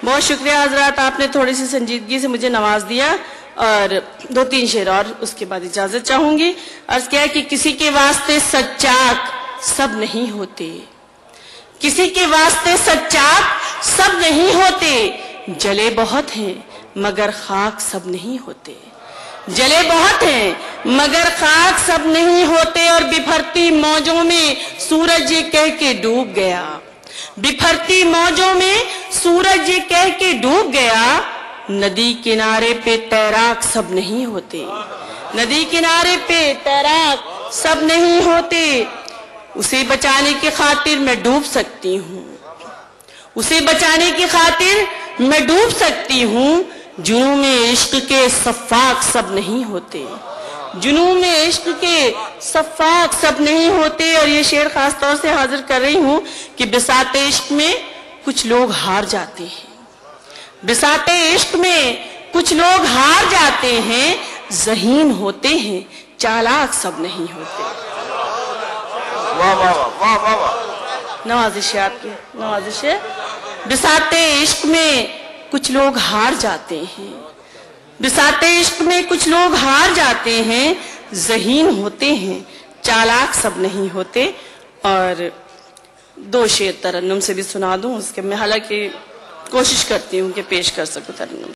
بہت شکریہ حضرات، آپ نے تھوڑی سی سنجیدگی سے مجھے نواز دیا، اور 2-3 شعر اور اس کے بعد اجازت چاہوں گی۔ عرض کیا کہ کسی کے واسطے سچاک سب نہیں ہوتے، کسی کے واسطے سچاک سب نہیں ہوتے، جلے بہت ہیں مگر خاک سب نہیں ہوتے، جلے بہت ہیں مگر خاک سب نہیں ہوتے، اور بپھرتی موجوں میں سورج یہ کہہ کے ڈوب گیا، بپھرتی موجوں میں سورج یہ کہہ کے ڈوب گیا، ندی کنارے پہ تیراک سب نہیں ہوتے، ندی کنارے پہ تیراک سب نہیں ہوتے، اسے بچانے کی خاطر میں ڈوب سکتی ہوں، اسے بچانے کی خاطر میں ڈوب سکتی ہوں، جنون عشق کے صفاق سب نہیں ہوتے، جنون عشق کے صفاق سب نہیں ہوتے۔ اور یہ شعر خاص طور سے حاضر کر رہی ہوں کہ بساط عشق میں کچھ لوگ ہار جاتے ہیں، بساط عشق میں کچھ لوگ ہار جاتے ہیں، ذہین ہوتے ہیں چالاک سب نہیں ہوتے۔ واہ واہ واہ واہ واہ، نوازش ہے آپ کی، نوازش ہے۔ بساط عشق میں کچھ لوگ ہار جاتے ہیں، بساط عشق میں کچھ لوگ ہار جاتے ہیں، ذہین ہوتے ہیں چالاک سب نہیں ہوتے۔ اور 2 شعر ترنم سے بھی سنا دوں اس کے، میں حالانکہ کوشش کرتی ہوں کہ پیش کر سکوں ترنم۔